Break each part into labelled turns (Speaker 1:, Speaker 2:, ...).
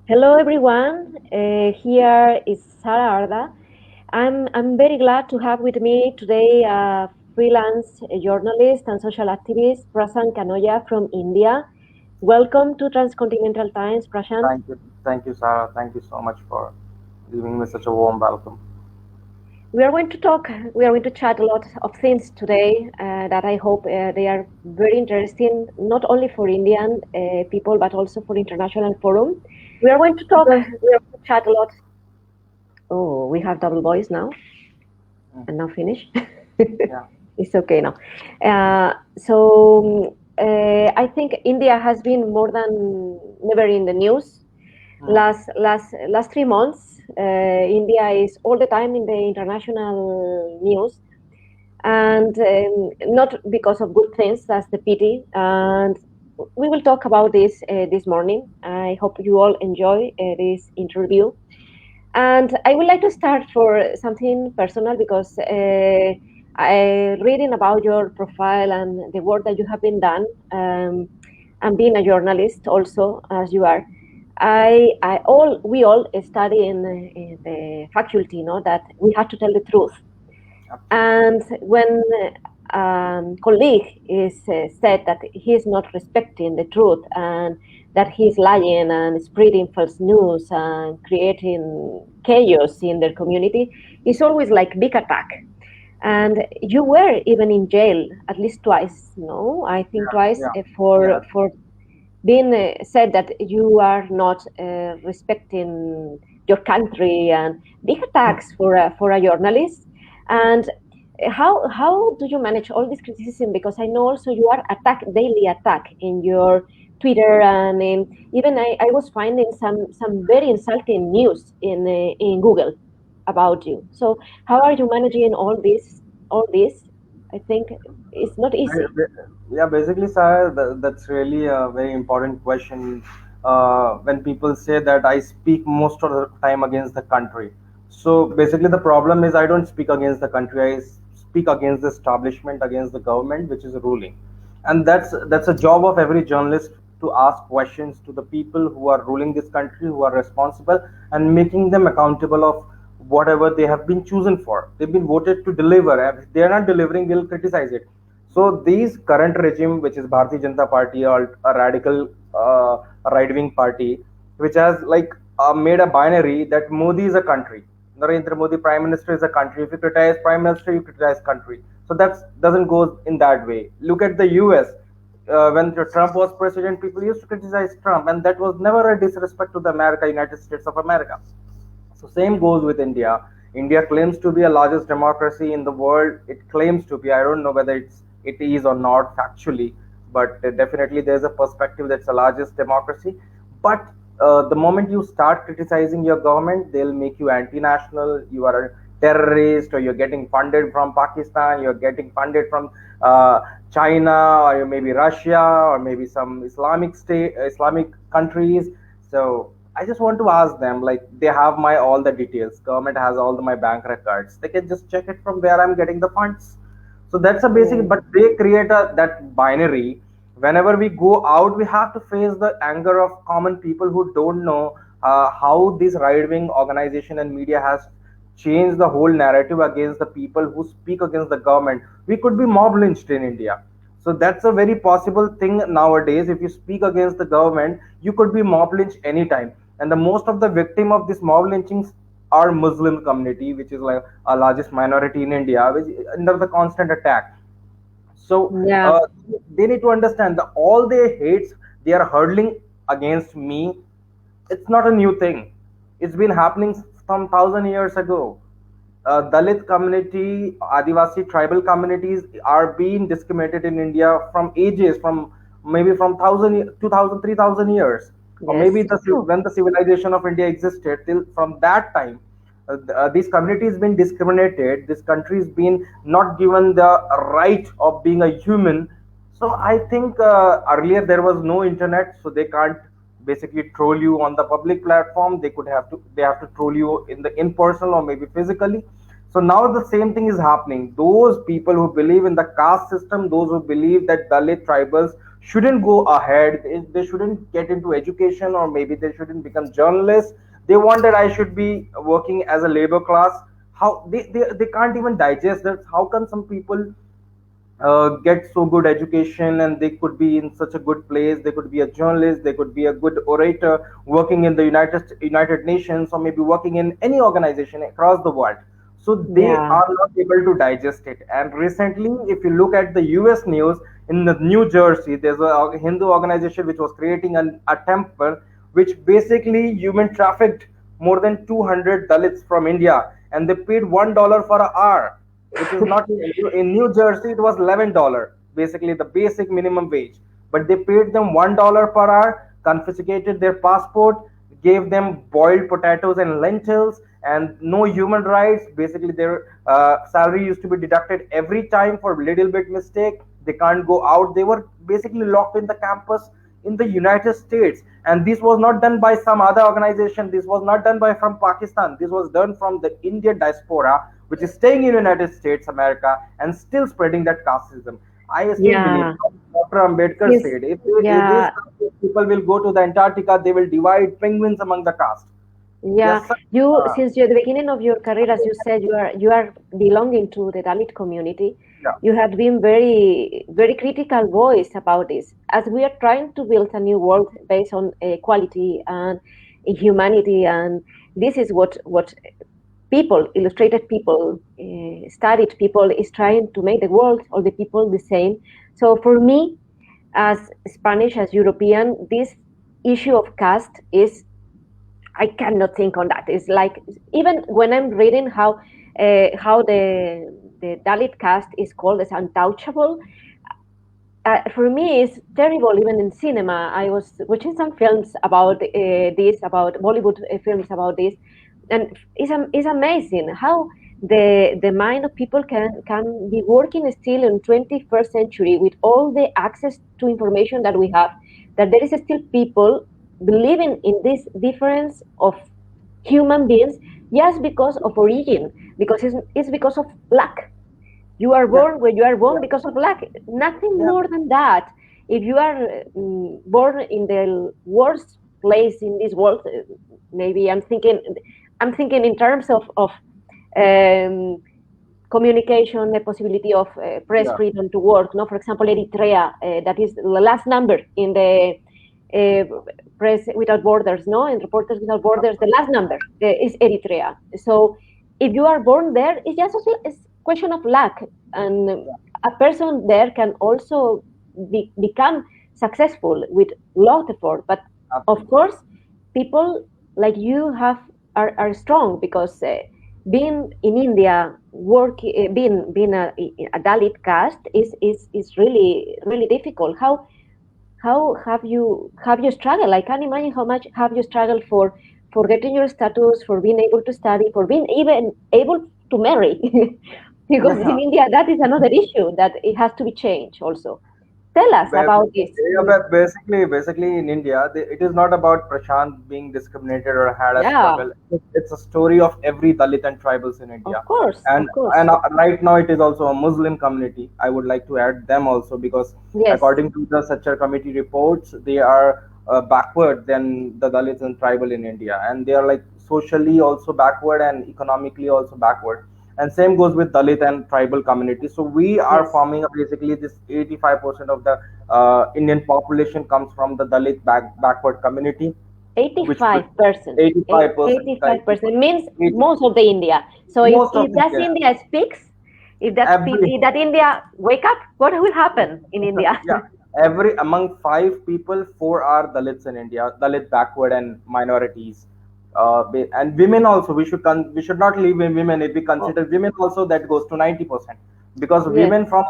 Speaker 1: Hello, everyone. Here is Sahra Ardah. I'm very glad to have with me today a freelance journalist and social activist, Prashant Kanoia from India. Welcome to Transcontinental Times, Prashant.
Speaker 2: Thank you, Sahra. Thank you so much for giving me such a warm welcome.
Speaker 1: We are going to talk, we are going to chat a lot of things today that I hope they are very interesting, not only for Indian people, but also for international forum. We are going to talk, we are going to chat a lot. Oh, we have double voice now.
Speaker 2: Mm,
Speaker 1: And now finish.
Speaker 2: yeah,
Speaker 1: It's okay now. I think India has been more than never in the news.
Speaker 2: mm,
Speaker 1: Last 3 months, India is all the time in the international news, and not because of good things. That's the pity. And we will talk about this this morning. I hope you all enjoy this interview. And I would like to start for something personal because I reading about your profile and the work that you have been done, and being a journalist also as you are. We all study in the faculty, that we have to tell the truth.
Speaker 2: absolutely.
Speaker 1: And when colleague is said that he is not respecting the truth and that he's lying and spreading false news and creating chaos in their community, it's always like big attack. And you were even in jail at least twice, no? I think
Speaker 2: Yeah,
Speaker 1: twice
Speaker 2: yeah,
Speaker 1: for
Speaker 2: yeah.
Speaker 1: being said that you are not respecting your country, and big attacks for a journalist. And how do you manage all this criticism? Because I know also you are daily attack in your Twitter, and even I was finding some very insulting news in Google about you. So how are you managing all this? I think it's not
Speaker 2: Ba-
Speaker 1: easy.
Speaker 2: ba- Yeah, basically, sir, that's really a very important question. When people say that I speak most of the time against the country. So basically, the problem is I don't speak against the country. Speak against the establishment, against the government, which is ruling, and that's a job of every journalist to ask questions to the people who are ruling this country, who are responsible, and making them accountable of whatever they have been chosen for. They've been voted to deliver. If they are not delivering, we'll criticize it. So these current regime, which is Bharatiya Janata Party, or a radical right-wing party, which has made a binary that Modi is a country, Narendra Modi Prime Minister is a country. If you criticize Prime Minister, you criticize country. So that doesn't go in that way. Look at the U.S. When Trump was president, people used to criticize Trump, and that was never a disrespect to the America, United States of America. So same goes with India. India claims to be the largest democracy in the world. It claims to be. I don't know whether it is or not factually, but definitely there's a perspective that's the largest democracy. But the moment you start criticizing your government, they'll make you anti-national. You are a terrorist, or you're getting funded from Pakistan. You're getting funded from China, or maybe Russia, or maybe some Islamic countries. So I just want to ask them, like, they have my all the details. Government has all my bank records. They can just check it from where I'm getting the funds. So that's a basic.
Speaker 1: Mm.
Speaker 2: But they create that binary. Whenever we go out, we have to face the anger of common people who don't know how this right-wing organization and media has changed the whole narrative against the people who speak against the government. We could be mob lynched in India. So that's a very possible thing nowadays. If you speak against the government, you could be mob lynched anytime. And the most of the victim of this mob lynchings are Muslim community, which is like a largest minority in India, which is under the constant attack. So
Speaker 1: Yeah.
Speaker 2: they need to understand that all their hates they are hurling against me. It's not a new thing. It's been happening from 1,000 years ago. Dalit community, Adivasi tribal communities are being discriminated in India from ages, from maybe from 1,000, 2,000, 3,000 years, or maybe
Speaker 1: Yes, it's true.
Speaker 2: when the civilization of India existed till from that time. These communities been discriminated. This country has been not given the right of being a human. So I think earlier there was no internet, so they can't basically troll you on the public platform. They have to troll you in the in person or maybe physically. So now the same thing is happening. Those people who believe in the caste system, those who believe that Dalit tribals shouldn't go ahead. They shouldn't get into education, or maybe they shouldn't become journalists. They want that I should be working as a labor class. How they can't even digest that. How can some people get so good education and they could be in such a good place? They could be a journalist, they could be a good orator working in the United Nations, or maybe working in any organization across the world. So they
Speaker 1: Yeah,
Speaker 2: are not able to digest it. And recently, if you look at the US news, in the New Jersey, there's a Hindu organization which was creating a temple which basically human trafficked more than 200 Dalits from India, and they paid $1 for an hour, which is not in New Jersey. It was $11, basically the basic minimum wage. But they paid them $1 per hour, confiscated their passport, gave them boiled potatoes and lentils, and no human rights. Basically, their salary used to be deducted every time for little bit mistake. They can't go out. They were basically locked in the campus in the United States. And this was not done by some other organization. This was not done by from Pakistan. This was done from the Indian diaspora, which is staying in United States, America, and still spreading that casteism. I still believe,
Speaker 1: yeah.
Speaker 2: Dr. Ambedkar
Speaker 1: Yes,
Speaker 2: said, if these
Speaker 1: yeah,
Speaker 2: people will go to the Antarctica, they will divide penguins among the caste.
Speaker 1: yeah.
Speaker 2: Yes, sir.
Speaker 1: You, since you're the beginning of your career, as you said, you are belonging to the Dalit community.
Speaker 2: Yeah,
Speaker 1: You have been very critical voice about this. As we are trying to build a new world based on equality and humanity, and this is what people, illustrated people, studied people, is trying to make the world, all the people, the same. So for me, as Spanish, as European, this issue of caste is, I cannot think on that. It's like, even when I'm reading how the Dalit caste is called as untouchable, for me it's terrible. Even in cinema, I was watching some films about this, about Bollywood films about this, and it's amazing how the mind of people can be working still in 21st century with all the access to information that we have, that there is still people believing in this difference of human beings just because of origin, because it's because of luck. You are
Speaker 2: yeah,
Speaker 1: born when you are born because of luck, nothing
Speaker 2: yeah,
Speaker 1: more than that. If you are born in the worst place in this world, maybe I'm thinking in terms of um, communication, the possibility of press
Speaker 2: yeah.
Speaker 1: freedom to work. No, for example, Eritrea, that is the last number in the uh, Press Without Borders, no, and Reporters Without Borders, the last number is Eritrea. So if you are born there, it's just a question of luck, and a person there can also become successful with lot of effort. But of
Speaker 2: Absolutely.
Speaker 1: course, people like you are strong, because being in India, being a Dalit caste is really difficult. How have you struggled? I can't imagine how much have you struggled for getting your status, for being able to study, for being even able to marry. Because in
Speaker 2: Yeah.
Speaker 1: India, that is another issue that it has to be changed also. Tell us
Speaker 2: Ba-
Speaker 1: about this.
Speaker 2: yeah, but basically in India, it is not about Prashant being discriminated or had a
Speaker 1: Yeah,
Speaker 2: struggle. It's a story of every Dalit and tribals in
Speaker 1: of
Speaker 2: India,
Speaker 1: course,
Speaker 2: and
Speaker 1: of course.
Speaker 2: right now it is also a Muslim community. I would like to add them also, because
Speaker 1: Yes,
Speaker 2: according to the Sachar committee reports, they are backward than the Dalits and tribal in India, and they are like socially also backward and economically also backward. And same goes with Dalit and tribal communities. So we are
Speaker 1: yes.
Speaker 2: forming basically this 85% of the Indian population comes from the Dalit backward community, which
Speaker 1: 85%.
Speaker 2: 85%, right?
Speaker 1: 85% means
Speaker 2: 80,
Speaker 1: most of the India. So if,
Speaker 2: most of
Speaker 1: if that
Speaker 2: India,
Speaker 1: India speaks,
Speaker 2: every
Speaker 1: if that India wake up, what will happen in India?
Speaker 2: yeah, every among five people, four are Dalits in India, Dalit backward and minorities. And women also, we should not leave in women. If we
Speaker 1: Oh,
Speaker 2: consider women also, that goes to 90%, because
Speaker 1: yes,
Speaker 2: women from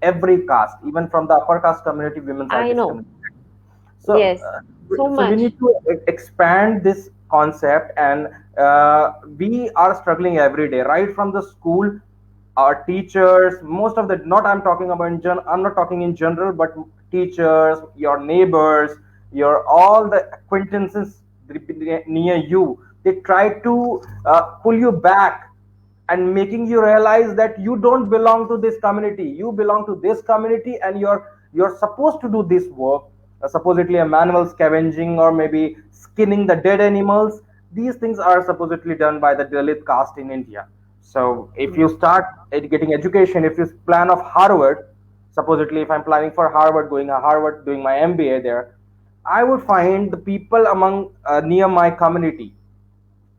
Speaker 2: every caste, even from the upper caste community, women are
Speaker 1: I know.
Speaker 2: discriminated. So,
Speaker 1: Yes, so
Speaker 2: so we
Speaker 1: much.
Speaker 2: need to expand this concept, and we are struggling every day, right from the school. Our teachers, most of the, not I'm talking about I'm not talking in general, but teachers, your neighbors, your all the acquaintances near you, they try to pull you back and making you realize that you don't belong to this community, you belong to this community, and your you're supposed to do this work, supposedly a manual scavenging or maybe skinning the dead animals. These things are supposedly done by the Dalit caste in India. So if you start getting education, if you plan of Harvard, supposedly if I'm planning for Harvard, going to Harvard, doing my MBA there, I would find the people among near my community,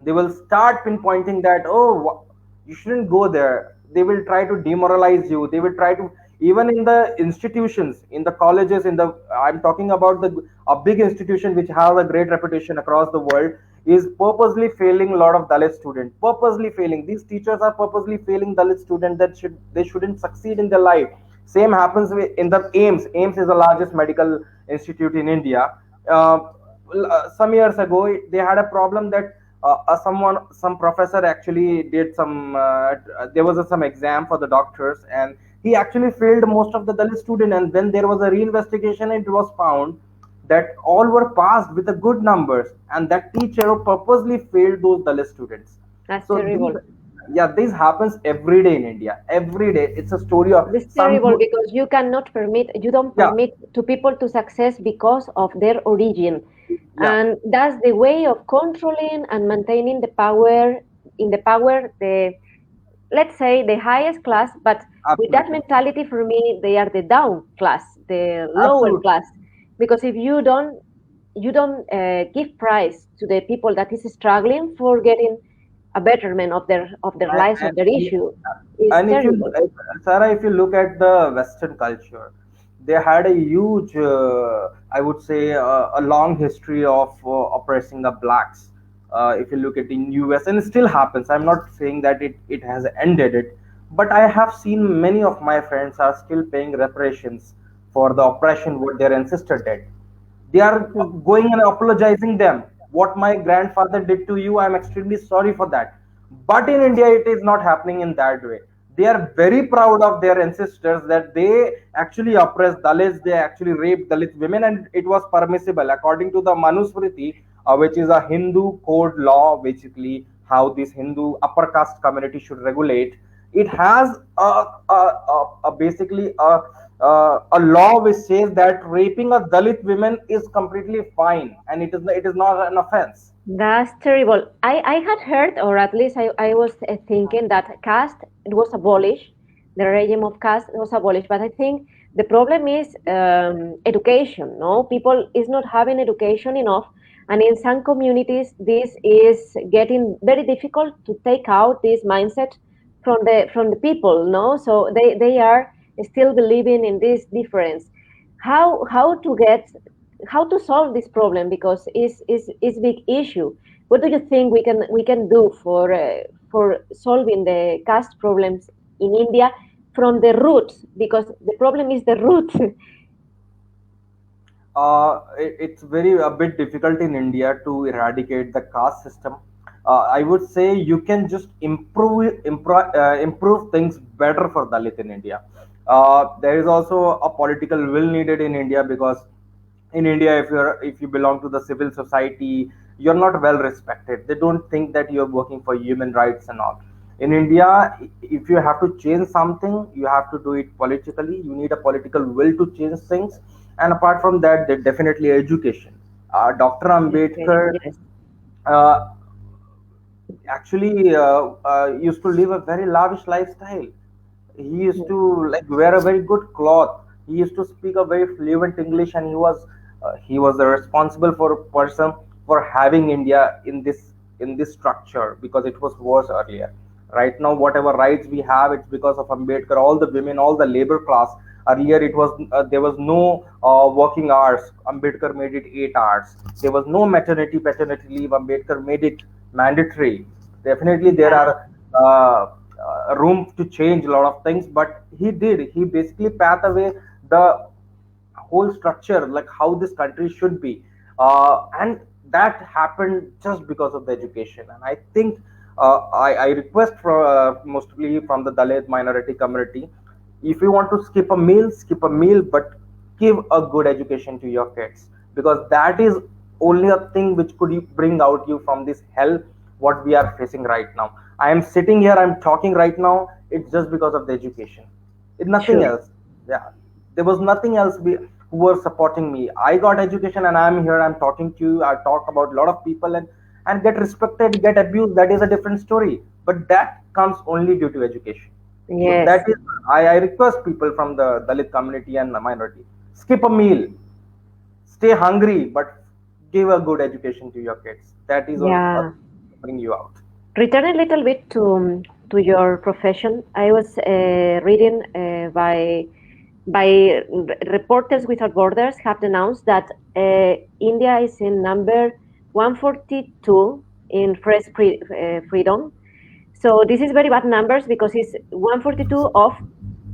Speaker 2: they will start pinpointing that, oh, you shouldn't go there. They will try to demoralize you. They will try to, even in the institutions, in the colleges, in the, I'm talking about the a big institution which has a great reputation across the world, is purposely failing a lot of Dalit students, purposely failing. These teachers are purposely failing Dalit students that should, they shouldn't succeed in their life. Same happens in the AIMS is the largest medical institute in India. uh, some years ago they had a problem that some professor actually did some there was some exam for the doctors, and he actually failed most of the Dalit student, and when there was a reinvestigation it was found that all were passed with the good numbers, and that teacher purposely failed those Dalit students.
Speaker 1: That's
Speaker 2: So these,
Speaker 1: terrible.
Speaker 2: yeah, this happens every day in India, every day. It's a story of
Speaker 1: This is
Speaker 2: some
Speaker 1: terrible because you don't
Speaker 2: yeah,
Speaker 1: permit to people to success because of their origin.
Speaker 2: yeah,
Speaker 1: And that's the way of controlling and maintaining the power in the power, the, let's say, the highest class, but with that
Speaker 2: absolutely,
Speaker 1: mentality, for me, they are the down class, the lower
Speaker 2: absolutely.
Speaker 1: class. Because if you don't give prize to the people that is struggling for getting a betterment of their
Speaker 2: And,
Speaker 1: lives, of their
Speaker 2: and,
Speaker 1: issue, is
Speaker 2: and if you,
Speaker 1: terrible.
Speaker 2: Sarah, if you look at the Western culture, they had a huge, I would say, a long history of oppressing the blacks. If you look at in US, and it still happens. I'm not saying that it has ended it, but I have seen many of my friends are still paying reparations for the oppression what their ancestor did. They are
Speaker 1: Mhm.
Speaker 2: going and apologizing them. What my grandfather did to you, I'm extremely sorry for that. But in India it is not happening in that way. They are very proud of their ancestors that they actually oppressed Dalits, they actually raped Dalit women, and it was permissible according to the Manusmriti, which is a Hindu code law, basically how this Hindu upper caste community should regulate. It has basically a law which says that raping a Dalit woman is completely fine, and it is not an offense.
Speaker 1: That's terrible. I had heard, or at least I was thinking that caste it was abolished, the regime of caste was abolished. But I think the problem is education. No, people is not having education enough, and in some communities, this is getting very difficult to take out this mindset from the people. No, so they are still believing in this difference. How to get how to solve this problem because it's big issue. What do you think we can do for solving the caste problems in India from the roots? Because the problem is the root.
Speaker 2: It's very a bit difficult in India to eradicate the caste system. I would say you can just improve things better for Dalit in India. There is also a political will needed in India, because in India, if you belong to the civil society, you're not well respected. They don't think that you're working for human rights and all. In India, if you have to change something, you have to do it politically. You need a political will to change things, and apart from that, there definitely education. Dr.
Speaker 1: Education,
Speaker 2: Ambedkar
Speaker 1: yes.
Speaker 2: uh, actually used to live a very lavish lifestyle. He used to like wear a very good cloth. He used to speak a very fluent English, and he was the responsible for person for having India in this structure, because it was worse earlier. Right now whatever rights we have, it's because of Ambedkar. All the women, all the labor class, earlier it was there was no working hours. Ambedkar made it 8 hours. There was no maternity paternity leave. Ambedkar made it mandatory. Definitely there
Speaker 1: Yeah.
Speaker 2: are room to change a lot of things, but he basically path away the whole structure, like how this country should be. And that happened just because of the education. And I think I request for mostly from the Dalit minority community, if you want to skip a meal, but give a good education to your kids, because that is only a thing which could bring out you from this hell what we are facing right now. I am sitting here, I'm talking right now, it's just because of the education. It's nothing
Speaker 1: Sure.
Speaker 2: else. Yeah. There was nothing else who were supporting me. I got education and I'm here, I'm talking to you, I talk about a lot of people and get respected, get abused. That is a different story. But that comes only due to education. So
Speaker 1: Yes.
Speaker 2: that is, I request people from the Dalit community and the minority, skip a meal, stay hungry, but give a good education to your kids. That is what
Speaker 1: Yeah.
Speaker 2: bring you out.
Speaker 1: Return a little bit to your profession. I was reading by Reporters Without Borders have announced that India is in number 142 in freedom. So this is very bad numbers because it's 142 of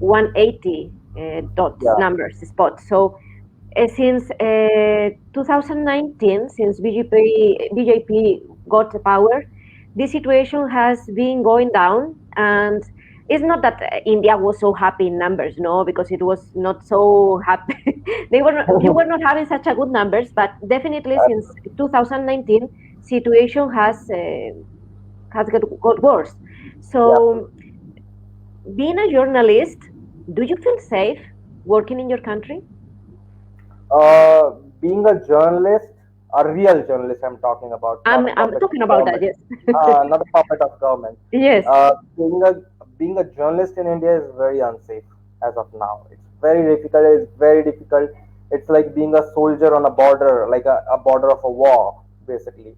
Speaker 1: 180 dots
Speaker 2: Yeah.
Speaker 1: numbers spots. So since 2019, since BJP got the power, this situation has been going down, and it's not that India was so happy in numbers, no, because it was not so happy. You were not having such a good numbers, but definitely since 2019, situation got worse.
Speaker 2: Yeah,
Speaker 1: So, being a journalist, do you feel safe working in your country?
Speaker 2: being a journalist, a real journalist, I'm talking about, not a
Speaker 1: I'm
Speaker 2: puppet
Speaker 1: talking
Speaker 2: of
Speaker 1: about that,
Speaker 2: government.
Speaker 1: yes.
Speaker 2: Not a puppet of government.
Speaker 1: Yes.
Speaker 2: Uh, being a being a journalist in India is very unsafe as of now. It's very difficult. It's very difficult. It's like being a soldier on a border, like a border of a war, basically.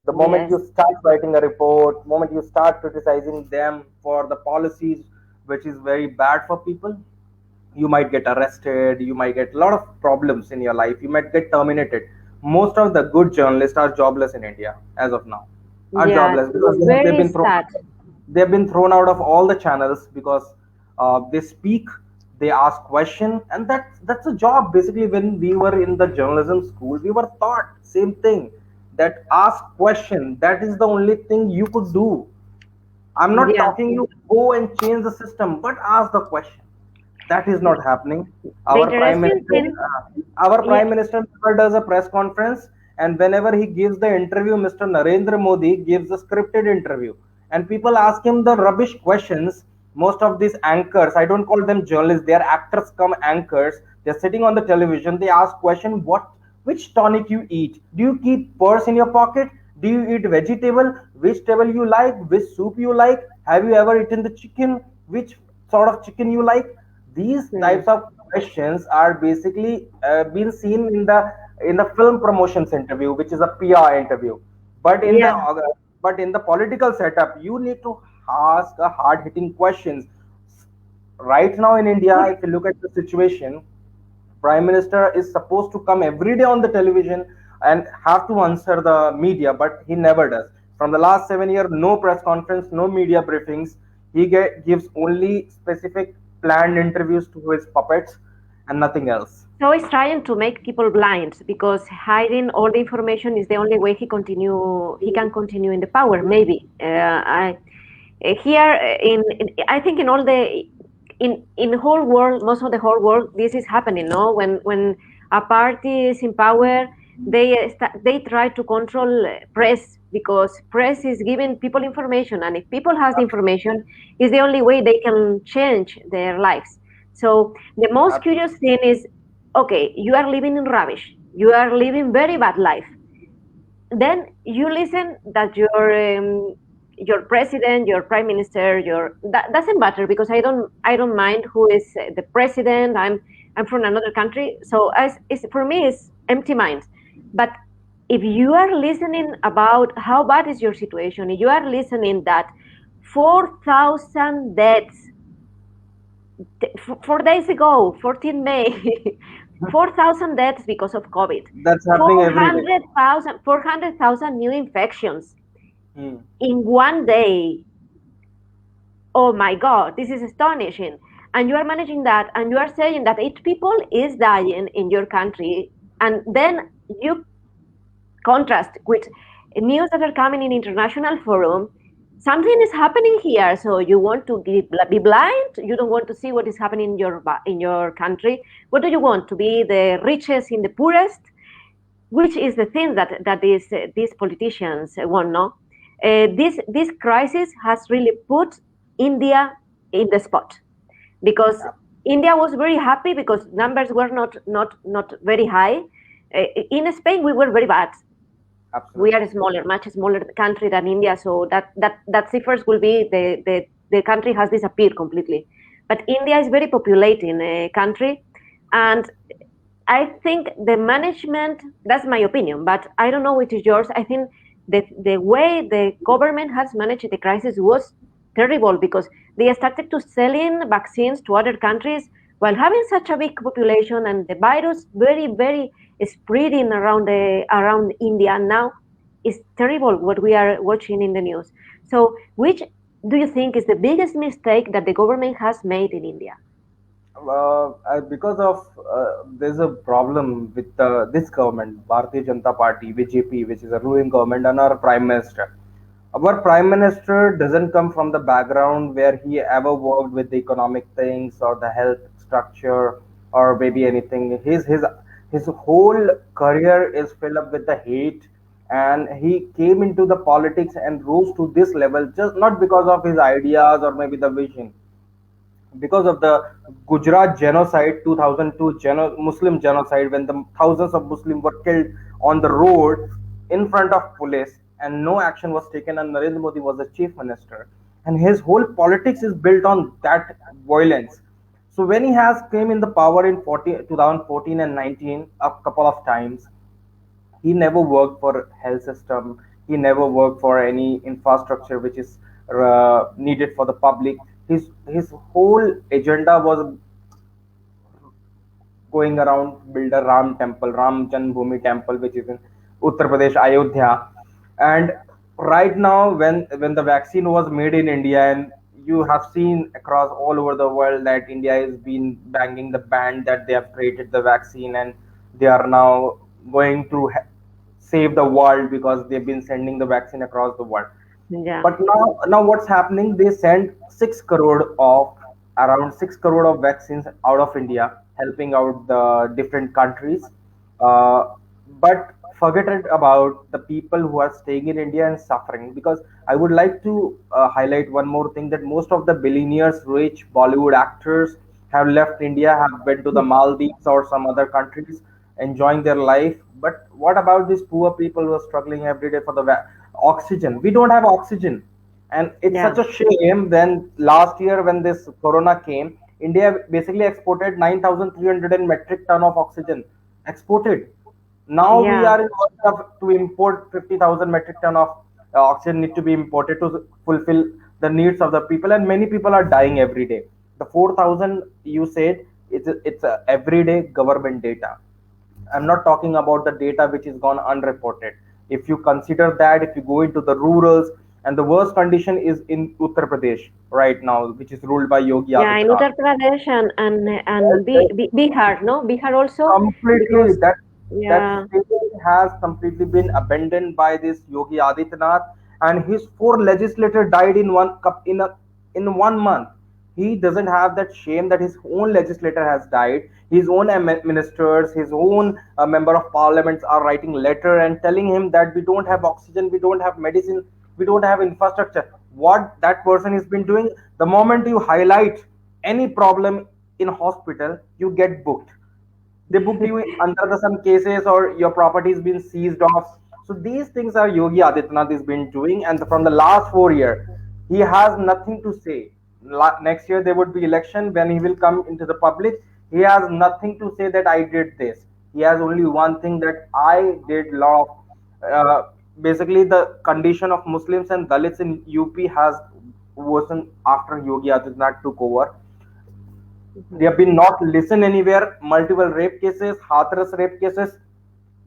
Speaker 2: The moment you
Speaker 1: Yes.
Speaker 2: start writing a report, moment you start criticizing them for the policies, which is very bad for people, you might get arrested, you might get a lot of problems in your life, you might get terminated. Most of the good journalists are jobless in India as of now, are
Speaker 1: Yeah,
Speaker 2: jobless because
Speaker 1: very sad.
Speaker 2: they've been thrown out of all the channels because they speak, they ask question, and that's a job. Basically, when we were in the journalism school, we were taught same thing, that ask question, that is the only thing you could do. I'm not
Speaker 1: Yeah.
Speaker 2: talking you go and change the system, but ask the question. That is not happening.
Speaker 1: The
Speaker 2: Our prime
Speaker 1: interesting
Speaker 2: minister,
Speaker 1: thing,
Speaker 2: our
Speaker 1: yeah,
Speaker 2: prime minister never does a press conference, and whenever he gives the interview, Mr. Narendra Modi gives a scripted interview, and people ask him the rubbish questions. Most of these anchors, I don't call them journalists; they are actors come anchors. They're sitting on the television. They ask question, what, which tonic you eat? Do you keep purse in your pocket? Do you eat vegetable? Which table you like? Which soup you like? Have you ever eaten the chicken? Which sort of chicken you like? These
Speaker 1: hmm,
Speaker 2: types of questions are basically been seen in the film promotions interview, which is a PR interview. But in the
Speaker 1: yeah,
Speaker 2: but in the political setup, you need to ask a hard hitting questions. Right now in India,
Speaker 1: good.
Speaker 2: if you look at the situation, prime minister is supposed to come every day on the television and have to answer the media, but he never does. From the last 7 years, no press conference, no media briefings. Gives only specific planned interviews to his puppets and nothing else.
Speaker 1: So he's trying to make people blind because hiding all the information is the only way he can continue in the power. Maybe here I think in all the in the whole world, most of the whole world, this is happening. No, when a party is in power, they try to control press because press is giving people information, and if people has the information, is the only way they can change their lives. So the most curious
Speaker 2: Absolutely.
Speaker 1: thing is, okay, you are living in rubbish, you are living very bad life, then you listen that your president, your prime minister, your that doesn't matter because I don't mind who is the president. I'm from another country, so as it's, for me it's empty mind. But if you are listening about how bad is your situation, if you are listening that 4,000 deaths 4 days ago, 14 May, 4,000 deaths because of COVID,
Speaker 2: That's happening every day.
Speaker 1: 400,000 new infections
Speaker 2: Hmm.
Speaker 1: in one day. Oh my God, this is astonishing. And you are managing that, and you are saying that 8 people is dying in your country, and then you contrast with news that are coming in international forum. Something is happening here, so you want to be blind. You don't want to see what is happening in your country. What do you want, to be the richest in the poorest? Which is the thing that these politicians want. No, this crisis has really put India in the spot because India was very happy because numbers were not very high. In Spain, we were very bad. We
Speaker 2: Absolutely.
Speaker 1: are smaller, much smaller country than India, so that figures will be the country has disappeared completely. But India is very populating country, and I think the management, that's my opinion, but I don't know which is yours. I think the way the government has managed the crisis was terrible because they started to selling vaccines to other countries while having such a big population and the virus very spreading around India now is terrible what we are watching in the news. So which do you think is the biggest mistake that the government has made in India?
Speaker 2: Because of there's a problem with this government, Bharatiya Janata Party, BJP, which is a ruling government, and our Prime Minister. Our Prime Minister doesn't come from the background where he ever worked with the economic things or the health structure or maybe anything. His whole career is filled up with the hate, and he came into the politics and rose to this level just not because of his ideas or maybe the vision, because of the Gujarat genocide, 2002 Muslim genocide, when the thousands of Muslims were killed on the road in front of police, and no action was taken, and Narendra Modi was the chief minister, and his whole politics is built on that violence. So when he has came in the power in 2014 and 19 a couple of times, he never worked for health system. He never worked for any infrastructure which is needed for the public. His whole agenda was going around build a Ram temple, Ram Janmabhoomi temple, which is in Uttar Pradesh, Ayodhya. And right now, when the vaccine was made in India, and you have seen across all over the world that India has been banging the band that they have created the vaccine, and they are now going to save the world because they've been sending the vaccine across the world.
Speaker 1: Yeah.
Speaker 2: But now what's happening? They send 6 crore of around 6 crore of vaccines out of India, helping out the different countries. But forget it about the people who are staying in India and suffering. Because I would like to highlight one more thing, that most of the billionaires, rich Bollywood actors have left India, have been to the Maldives or some other countries, enjoying their life. But what about these poor people who are struggling every day for the oxygen? We don't have oxygen, and it's
Speaker 1: Yeah.
Speaker 2: such a shame. Then last year when this corona came, India basically exported 9,300 metric ton of oxygen exported. Now we
Speaker 1: Yeah.
Speaker 2: are in order to import 50,000 metric ton of oxygen need to be imported to fulfill the needs of the people, and many people are dying every day. The 4,000 you said, it's a everyday government data. I'm not talking about the data which is gone unreported. If you consider that, if you go into the rurals, and the worst condition is in Uttar Pradesh right now, which is ruled by Yogi
Speaker 1: Yeah, in
Speaker 2: Adityanath.
Speaker 1: Uttar Pradesh and
Speaker 2: Yes,
Speaker 1: Bihar, no, Bihar also
Speaker 2: completely,
Speaker 1: because
Speaker 2: that
Speaker 1: yeah,
Speaker 2: state has completely been abandoned by this Yogi Adityanath, and his four legislators died in in 1 month. He doesn't have that shame that his own legislator has died. His own ministers, his own member of parliaments are writing letter and telling him that we don't have oxygen, we don't have medicine, we don't have infrastructure. What that person has been doing, the moment you highlight any problem in hospital, you get booked. They booked you under the some cases, or your property has been seized off. So these things are Yogi Adityanath has been doing, and from the last 4 years, he has nothing to say. Next year there would be election when he will come into the public. He has nothing to say that I did this. He has only one thing, that I did lot of basically the condition of Muslims and Dalits in UP has worsened after Yogi Adityanath took over. They
Speaker 1: mhm,
Speaker 2: have been not listened anywhere. Multiple rape cases, Hathras rape cases,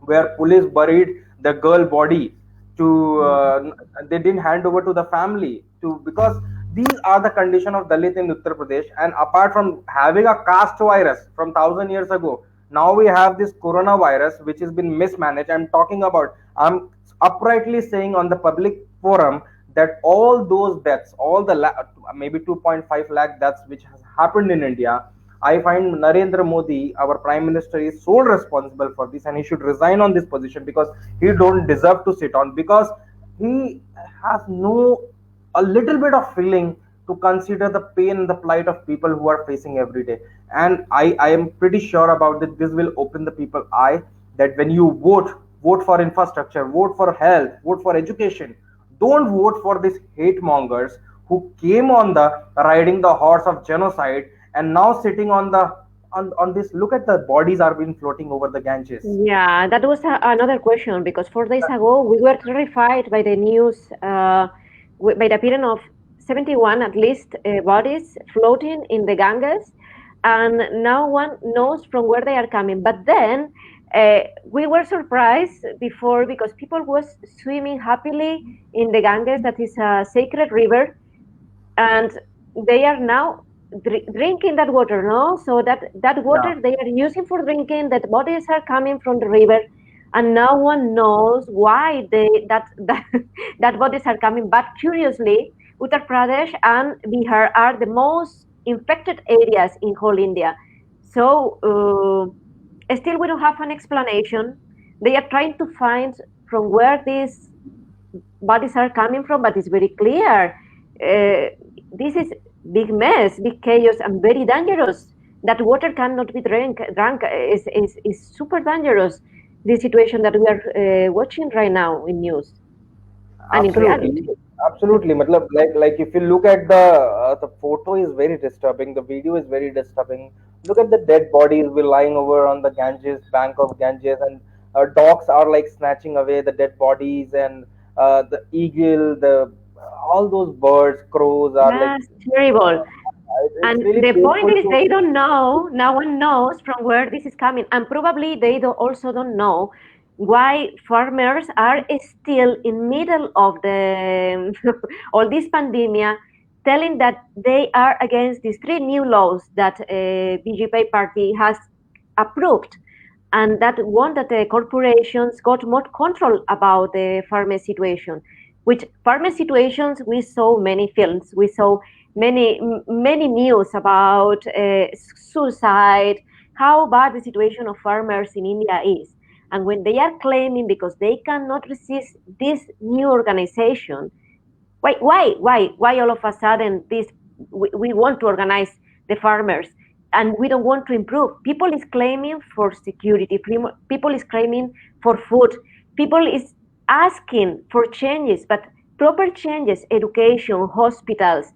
Speaker 2: where police buried the girl body to
Speaker 1: mhm,
Speaker 2: they didn't hand over to the family to, because these are the condition of Dalit in Uttar Pradesh. And apart from having a caste virus from 1,000 years ago, now we have this coronavirus which has been mismanaged. I'm uprightly saying on the public forum that all those deaths, all the maybe 2.5 lakh deaths which has happened in India, I find Narendra Modi, our Prime Minister, is sole responsible for this, and he should resign on this position, because he don't deserve to sit on, because he has no a little bit of feeling to consider the pain and the plight of people who are facing every day. And I am pretty sure about that this will open the people eye that when you vote for infrastructure, vote for health, vote for education. Don't vote for these hate mongers who came on the riding the horse of genocide and now sitting on the on this. Look at the bodies are being floating over the Ganges.
Speaker 1: Yeah, that was another question because 4 days ago we were terrified by the news, by the appearance of 71 at least bodies floating in the Ganges, and no one knows from where they are coming. But then we were surprised before because people was swimming happily in the Ganges, that is a sacred river, and they are now drinking that water, no? So that
Speaker 2: Yeah,
Speaker 1: water they are using for drinking, that bodies are coming from the river, and no one knows why that that bodies are coming. But curiously, Uttar Pradesh and Bihar are the most infected areas in whole India. So still we don't have an explanation. They are trying to find from where these bodies are coming from, but it's very clear. This is big mess, big chaos, and very dangerous. That water cannot be drunk is super dangerous. The situation that we are watching right now in news and in reality.
Speaker 2: absolutely, absolutely. Matlab, like if you look at the photo is very disturbing. The video is very disturbing. Look at the dead bodies we lying over on the Ganges bank of Ganges, and dogs are like snatching away the dead bodies, and the eagle, the all those birds, crows are like.
Speaker 1: That's terrible.
Speaker 2: It's
Speaker 1: And
Speaker 2: really
Speaker 1: the point
Speaker 2: painful
Speaker 1: is,
Speaker 2: to.
Speaker 1: they don't know. No one knows from where this is coming, and probably they also don't know why farmers are still in middle of the all this pandemic, telling that they are against these three new laws that BJP party has approved, and that want that the corporations got more control about the farmer situation. Which farmer situations, we saw many films, we saw many news about suicide, how bad the situation of farmers in India is. And when they are claiming because they cannot resist this new organization, why all of a sudden this we want to organize the farmers and we don't want to improve? People is claiming for security, people is claiming for food, people is asking for changes, but proper changes, education, hospitals.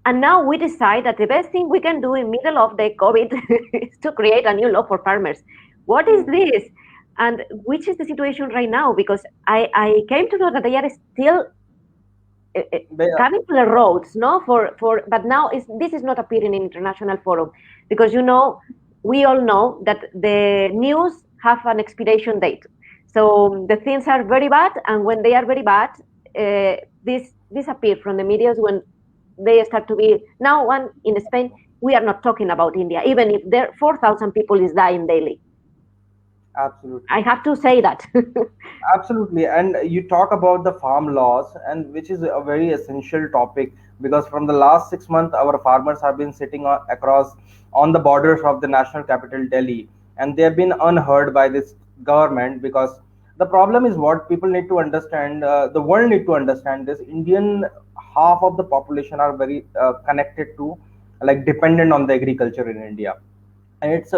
Speaker 1: And now we decide that the best thing we can do in middle of the COVID is to create a new law for farmers. What is this? And which is the situation right now? Because I came to know that they are still
Speaker 2: They
Speaker 1: coming to the roads, no, for but now is this is not appearing in international forum because we all know that the news have an expiration date. So the things are very bad, and when they are very bad, this disappear from the media when they start to be now. One in Spain, we are not talking about India, even if there 4,000 people is dying daily. I
Speaker 2: absolutely.
Speaker 1: have to say that.
Speaker 2: Absolutely, and you talk about the farm laws, and which is a very essential topic because from the last 6 months, our farmers have been sitting across on the borders of the national capital Delhi, and they have been unheard by this government because the problem is what people need to understand. The world need to understand this. Indian half of the population are very connected to, like dependent on the agriculture in India, and it's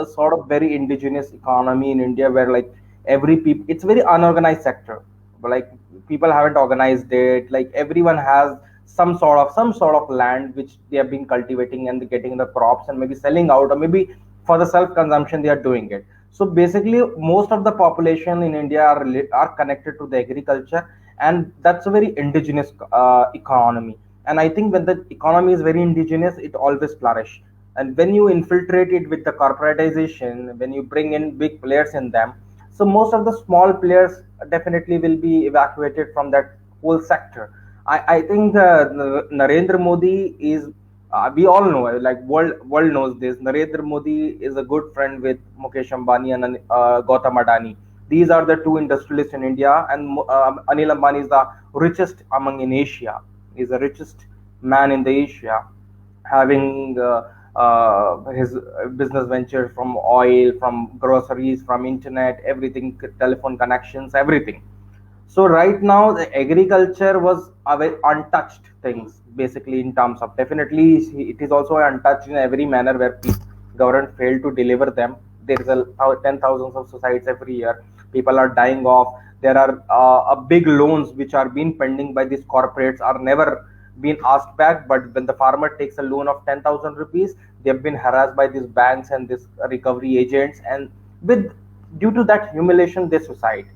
Speaker 2: a sort of very indigenous economy in India where like every people, it's very unorganized sector, but like people haven't organized it. Like everyone has some sort of land which they have been cultivating and getting the crops and maybe selling out or maybe for the self consumption they are doing it. So basically most of the population in India are connected to the agriculture, and that's a very indigenous economy. And I think when the economy is very indigenous, it always flourish. And when you infiltrate it with the corporatization, when you bring in big players in them, so most of the small players definitely will be evacuated from that whole sector. I think Narendra Modi is, we all know, like world knows this. Narendra Modi is a good friend with Mukesh Ambani and Gautam Adani. These are the two industrialists in India, and Anil Ambani is the richest among in Asia. Is the richest man in the Asia, having his business ventures from oil, from groceries, from internet, everything, telephone connections, everything. So right now, the agriculture was a very untouched things, basically in terms of definitely it is also untouched in every manner where government failed to deliver them. There is a ten thousands of suicides every year. People are dying off. There are a big loans which are being pending by these corporates are never been asked back. But when the farmer takes a loan of 10,000 rupees, they have been harassed by these banks and these recovery agents, and with due to that humiliation they suicide.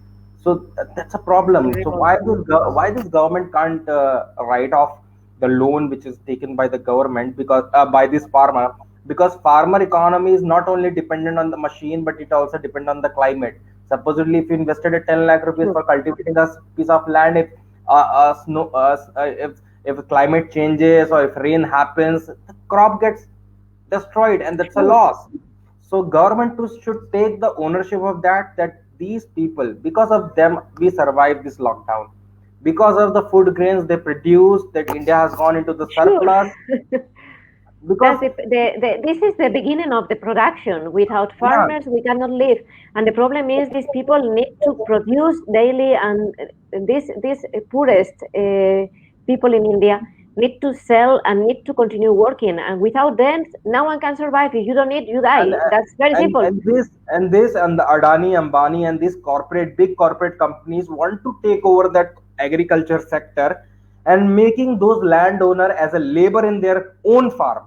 Speaker 2: So that's a problem. So
Speaker 1: Terrible.
Speaker 2: why this government can't write off the loan which is taken by the government, because by this farmer, because farmer economy is not only dependent on the machine but it also depend on the climate. Supposedly if you invested a 10 lakh rupees
Speaker 1: True.
Speaker 2: for cultivating a piece of land, if snow if climate changes or if rain happens, the crop gets destroyed, and that's a
Speaker 1: True.
Speaker 2: loss. So government too should take the ownership of that, that these people, because of them we survived this lockdown, because of the food grains they produce, that India has gone into the
Speaker 1: Sure.
Speaker 2: surplus.
Speaker 1: That's
Speaker 2: Because
Speaker 1: this is the beginning of the production. Without
Speaker 2: yeah,
Speaker 1: farmers, we cannot live. And the problem is these people need to produce daily, and this poorest people in India need to sell and need to continue working. And without them, no one can survive. If you don't eat, you
Speaker 2: and
Speaker 1: die. That's very simple.
Speaker 2: and the Adani, Ambani, and these big corporate companies want to take over that agriculture sector, and making those landowner as a labor in their own farm.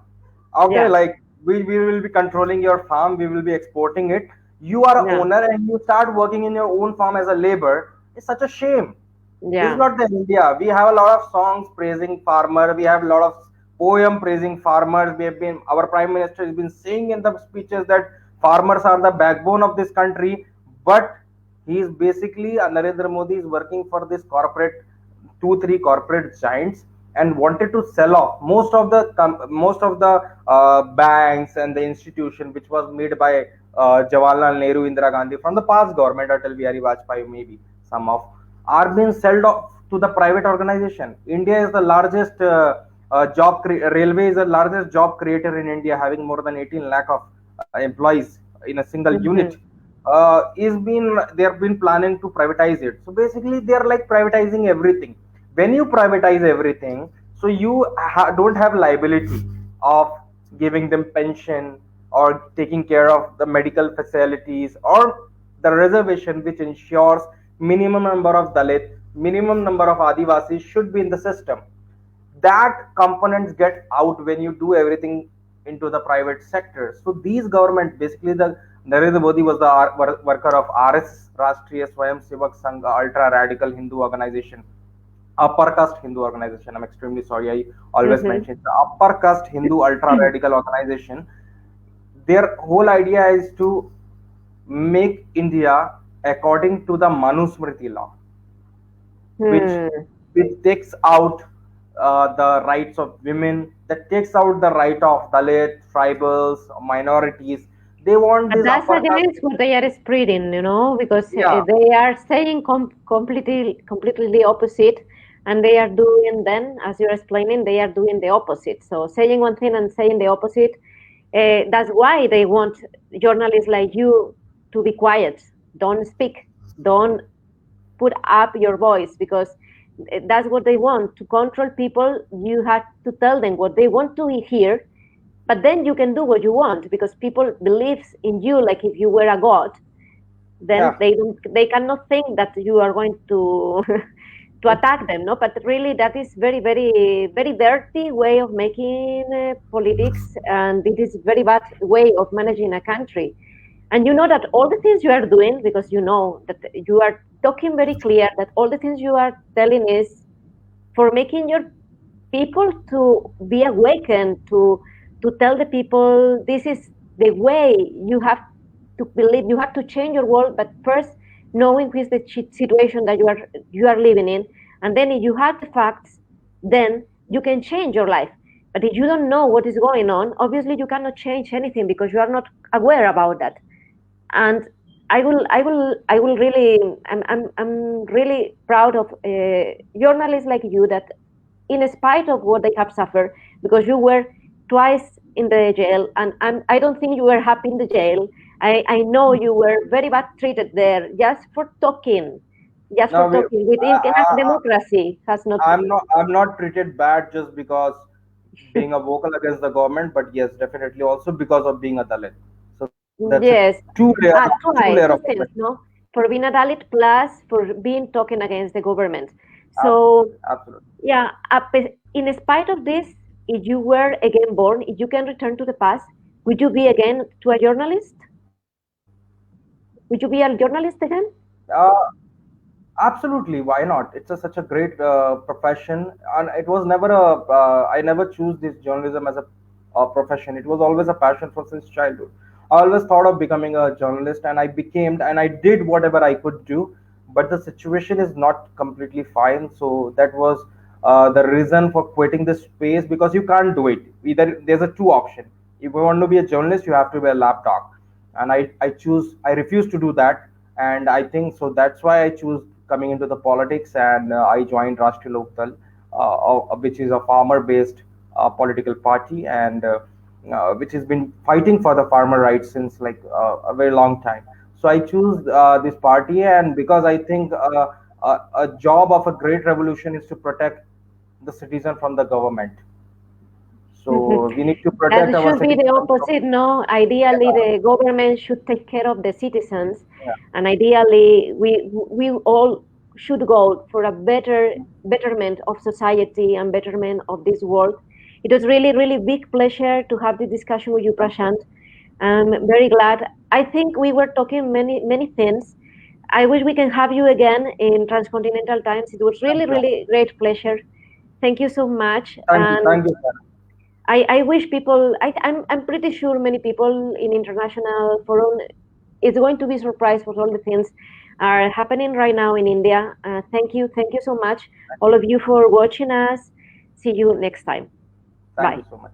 Speaker 2: Okay,
Speaker 1: Yeah,
Speaker 2: like we will be controlling your farm, we will be exporting it. You are a
Speaker 1: yeah,
Speaker 2: owner and you start working in your own farm as a labor. It's such a shame. This is
Speaker 1: yeah.
Speaker 2: not the India. We have a lot of songs praising farmer. We have a lot of poem praising farmers. We have been, our prime minister has been saying in the speeches that farmers are the backbone of this country. But he is basically, Narendra Modi is working for this corporate, two three corporate giants, and wanted to sell off most of the banks and the institution which was made by Jawaharlal Nehru, Indira Gandhi from the past government, Atal Bihari Vajpayee, maybe some of, are being sold off to the private organization. India is the largest railway is the largest job creator in India, having more than 18 lakh of employees in a single unit.
Speaker 1: Hmm.
Speaker 2: Is been they have been planning to privatize it. So basically, they are like privatizing everything. When you privatize everything, so you don't have liability of giving them pension or taking care of the medical facilities or the reservation which ensures minimum number of Dalit, minimum number of Adivasis should be in the system. That components get out when you do everything into the private sector. So these government, basically the Narendra Modi was the worker of RS, Rashtriya Swayam Sevak Sangh, ultra radical Hindu organization, upper caste Hindu organization. I'm extremely sorry, I always
Speaker 1: Hmm.
Speaker 2: mention the upper caste Hindu ultra radical organization. Their whole idea is to make India according to the Manusmriti law, which
Speaker 1: Hmm.
Speaker 2: takes out the rights of women, that takes out the right of Dalit, tribals, minorities. They want
Speaker 1: But
Speaker 2: this
Speaker 1: that's
Speaker 2: upper caste.
Speaker 1: against what they are spreading, because
Speaker 2: Yeah,
Speaker 1: they are saying completely the opposite, and they are doing then, as you're explaining, they are doing the opposite. So saying one thing and saying the opposite. That's why they want journalists like you to be quiet, don't speak, don't put up your voice, because that's what they want to control people. You have to tell them what they want to hear, but then you can do what you want because people believes in you like if you were a god. Then
Speaker 2: yeah.
Speaker 1: they cannot think that you are going to to
Speaker 2: It's
Speaker 1: attack them, no, but really that is very dirty way of making politics, and it is very bad way of managing a country. And you know that all the things you are doing, because you know that you are talking very clear that all the things you are telling is for making your people to be awakened, to tell the people this is the way you have to believe. You have to change your world, but first knowing which is the situation that you are living in, and then if you have the facts, then you can change your life. But if you don't know what is going on, obviously you cannot change anything because you are not aware about that. And I will really, I'm really proud of journalists like you, that in spite of what they have suffered, because you were twice in the jail, and I don't think you were happy in the jail. I know you were very bad treated there just for talking. just for
Speaker 2: Now
Speaker 1: talking. Within a democracy has not.
Speaker 2: I'm not treated bad just because being a vocal against the government, but yes, definitely also because of being a Dalit. So that's a
Speaker 1: Yes,
Speaker 2: two layer of
Speaker 1: two
Speaker 2: effect.
Speaker 1: things, no? For being a Dalit plus for being talking against the government. So,
Speaker 2: Absolutely, absolutely.
Speaker 1: yeah, in spite of this, if you were again born, if you can return to the past, would you be again to a journalist? Would you be a journalist again?
Speaker 2: Uh, Absolutely, why not? It's such a great profession, and it was never a. I never choose this journalism as a profession. It was always a passion for since childhood. I always thought of becoming a journalist, and I became, and I did whatever I could do. But the situation is not completely fine, so that was the reason for quitting this space because you can't do it. Either there's a two option. If you want to be a journalist, you have to be a lap dog, and I refuse to do that, and I think so that's why I choose coming into the politics, and I joined Rashtriya Lokdal, which is a farmer based political party, and which has been fighting for the farmer rights since like a very long time. So I choose this party, and because I think a job of a great revolution is to protect the citizen from the government. So we need to
Speaker 1: That
Speaker 2: protect our
Speaker 1: should be the
Speaker 2: citizens from.
Speaker 1: opposite, no? Ideally,
Speaker 2: Yeah,
Speaker 1: the government should take care of the citizens,
Speaker 2: yeah.
Speaker 1: and ideally, we all should go for a betterment of society and betterment of this world. It was really big pleasure to have this discussion with you,
Speaker 2: Thank you.
Speaker 1: Prashant. I'm very glad. I think we were talking many things. I wish we can have you again in Transcontinental Times. It was
Speaker 2: Thank you.
Speaker 1: really great pleasure. Thank you so much,
Speaker 2: Thank you.
Speaker 1: and
Speaker 2: Thank you, sir.
Speaker 1: I wish people, I'm pretty sure many people in international forum is going to be surprised with all the things are happening right now in India. Thank you so much, all of you, for watching us. See you next time.
Speaker 2: Thank
Speaker 1: Bye.
Speaker 2: you so much.